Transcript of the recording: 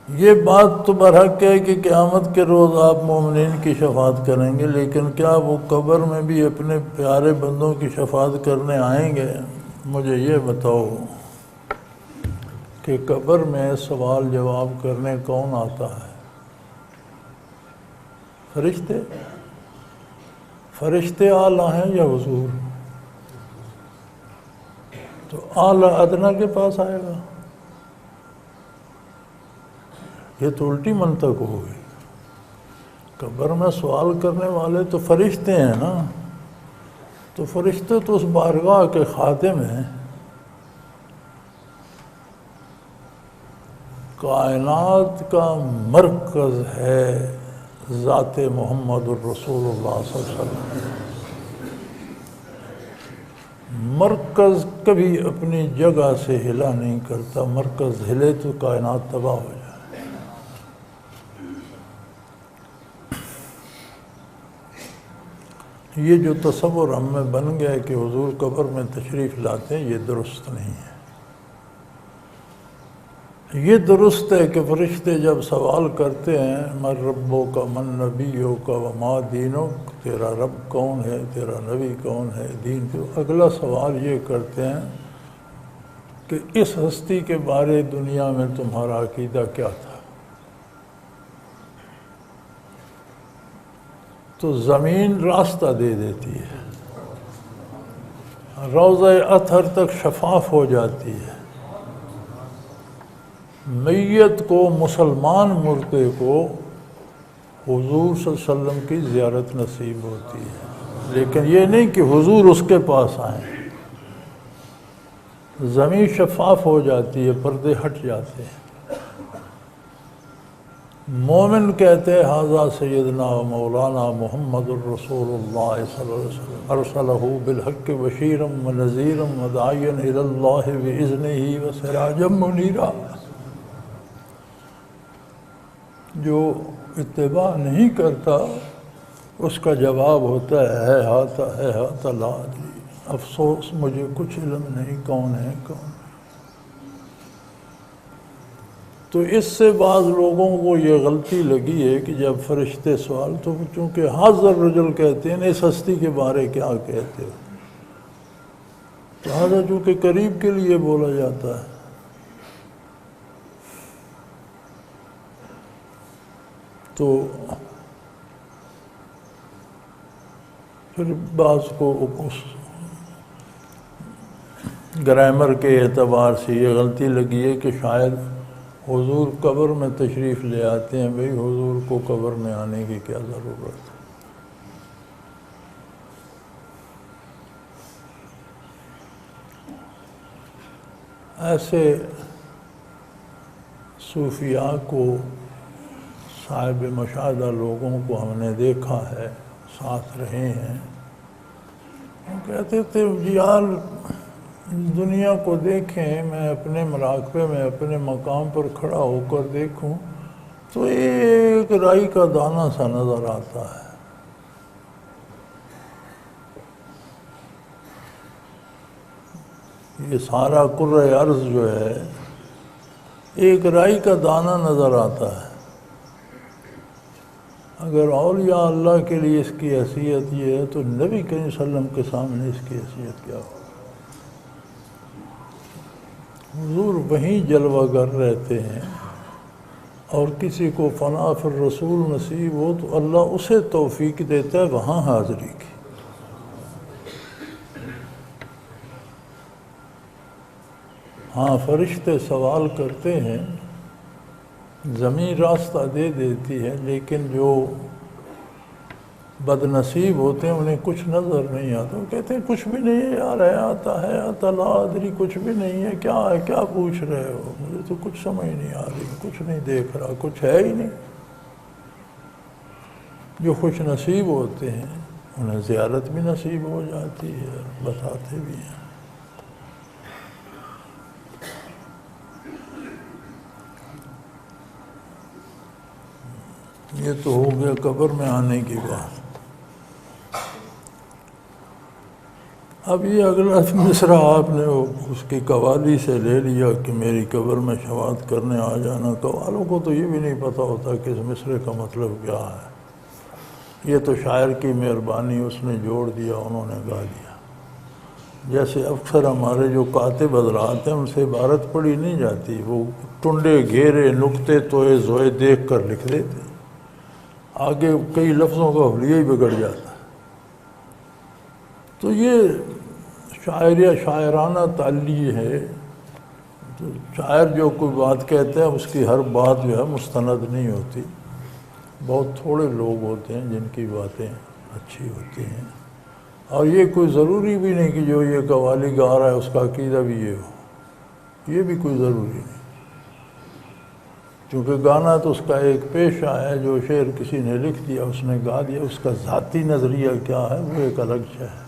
یہ بات تو برحق ہے کہ قیامت کے روز آپ مومنین کی شفاعت کریں گے، لیکن کیا وہ قبر میں بھی اپنے پیارے بندوں کی شفاعت کرنے آئیں گے؟ مجھے یہ بتاؤ کہ قبر میں سوال جواب کرنے کون آتا ہے؟ فرشتے؟ فرشتے اعلیٰ ہیں یا حضور؟ تو اعلیٰ ادنیٰ کے پاس آئے گا؟ یہ تو الٹی منطق ہو گئی۔ قبر میں سوال کرنے والے تو فرشتے ہیں نا، تو فرشتے تو اس بارگاہ کے خادم ہیں۔ کائنات کا مرکز ہے ذات محمد الرسول اللہ صلی اللہ علیہ وسلم۔ مرکز کبھی اپنی جگہ سے ہلا نہیں کرتا، مرکز ہلے تو کائنات تباہ ہو جائے۔ یہ جو تصور ہم میں بن گیا کہ حضور قبر میں تشریف لاتے ہیں، یہ درست نہیں ہے۔ یہ درست ہے کہ فرشتے جب سوال کرتے ہیں من ربک من نبیک وما دینک، تیرا رب کون ہے، تیرا نبی کون ہے، دین تو اگلا سوال یہ کرتے ہیں کہ اس ہستی کے بارے دنیا میں تمہارا عقیدہ کیا تھا؟ تو زمین راستہ دے دیتی ہے، روضہ اطہر تک شفاف ہو جاتی ہے، میت کو، مسلمان مردے کو حضور صلی اللہ علیہ وسلم کی زیارت نصیب ہوتی ہے، لیکن یہ نہیں کہ حضور اس کے پاس آئیں۔ زمین شفاف ہو جاتی ہے، پردے ہٹ جاتے ہیں، مومن کہتے ہیں ھذا سیدنا و مولانا محمد الرسول اللہ صلی اللہ علیہ وسلم ارسلہ بالحق بشیرا ونذیرا وداعیا الی اللہ باذنہ وسراجا منیرا۔ جو اتباع نہیں کرتا اس کا جواب ہوتا ہے ہیہات لا ادری، افسوس مجھے کچھ علم نہیں کون ہے کون۔ تو اس سے بعض لوگوں کو یہ غلطی لگی ہے کہ جب فرشتے سوال، تو چونکہ حاضر رجل کہتے ہیں اس ہستی کے بارے کیا کہتے ہو، لہٰذا چونکہ قریب کے لیے بولا جاتا ہے۔ تو پھر بعض کو اس گرامر کے اعتبار سے یہ غلطی لگی ہے کہ شاید حضور قبر میں تشریف لے آتے ہیں، بھئی حضور کو قبر میں آنے کی کیا ضرورت ہے؟ ایسے صوفیاء کو، صاحب مشاہدہ لوگوں کو ہم نے دیکھا ہے، ساتھ رہے ہیں، وہ کہتے تھے یار دنیا کو دیکھیں، میں اپنے مراقبے میں اپنے مقام پر کھڑا ہو کر دیکھوں تو ایک رائی کا دانہ سا نظر آتا ہے۔ یہ سارا کرۂ ارض جو ہے ایک رائی کا دانہ نظر آتا ہے۔ اگر اولیاء اللہ کے لیے اس کی حیثیت یہ ہے تو نبی کریم صلی اللہ علیہ وسلم کے سامنے اس کی حیثیت کیا ہو؟ حضور وہیں جلوہ گر رہتے ہیں، اور کسی کو فنا فی الرسول نصیب ہو تو اللہ اسے توفیق دیتا ہے وہاں حاضری کی۔ ہاں فرشتے سوال کرتے ہیں، زمین راستہ دے دیتی ہے، لیکن جو بد نصیب ہوتے ہیں انہیں کچھ نظر نہیں آتا، وہ کہتے ہیں کچھ بھی نہیں ہے یار، ہے لا ادری، کچھ بھی نہیں ہے، کیا ہے، کیا پوچھ رہے ہو، مجھے تو کچھ سمجھ نہیں آ رہی، کچھ نہیں دیکھ رہا، کچھ ہے ہی نہیں۔ جو خوش نصیب ہوتے ہیں انہیں زیارت بھی نصیب ہو جاتی ہے، بتاتے بھی ہیں۔ یہ تو ہو گیا قبر میں آنے کی بات۔ اب یہ اگلا مصرع آپ نے اس کی قوالی سے لے لیا کہ میری قبر میں شفاعت کرنے آ جانا. قوالوں کو تو یہ بھی نہیں پتہ ہوتا کہ اس مصرع کا مطلب کیا ہے. یہ تو شاعر کی مہربانی، اس نے جوڑ دیا، انہوں نے گا دیا. جیسے اکثر ہمارے جو کاتب حضرات ہیں ان سے عبارت پڑھی نہیں جاتی، وہ ٹنڈے گھیرے نقطے توئے زوئے دیکھ کر لکھ دیتے، آگے کئی لفظوں کا حلیہ ہی بگڑ جاتا. تو یہ شاعرانہ تعلی ہے. تو شاعر جو کوئی بات کہتے ہیں اس کی ہر بات جو ہے مستند نہیں ہوتی. بہت تھوڑے لوگ ہوتے ہیں جن کی باتیں اچھی ہوتی ہیں. اور یہ کوئی ضروری بھی نہیں کہ جو یہ قوالی گا رہا ہے اس کا عقیدہ بھی یہ ہو، یہ بھی کوئی ضروری نہیں. کیونکہ گانا تو اس کا ایک پیشہ ہے. جو شعر کسی نے لکھ دیا، اس نے گا دیا، اس کا ذاتی نظریہ کیا ہے وہ ایک الگ شے ہے.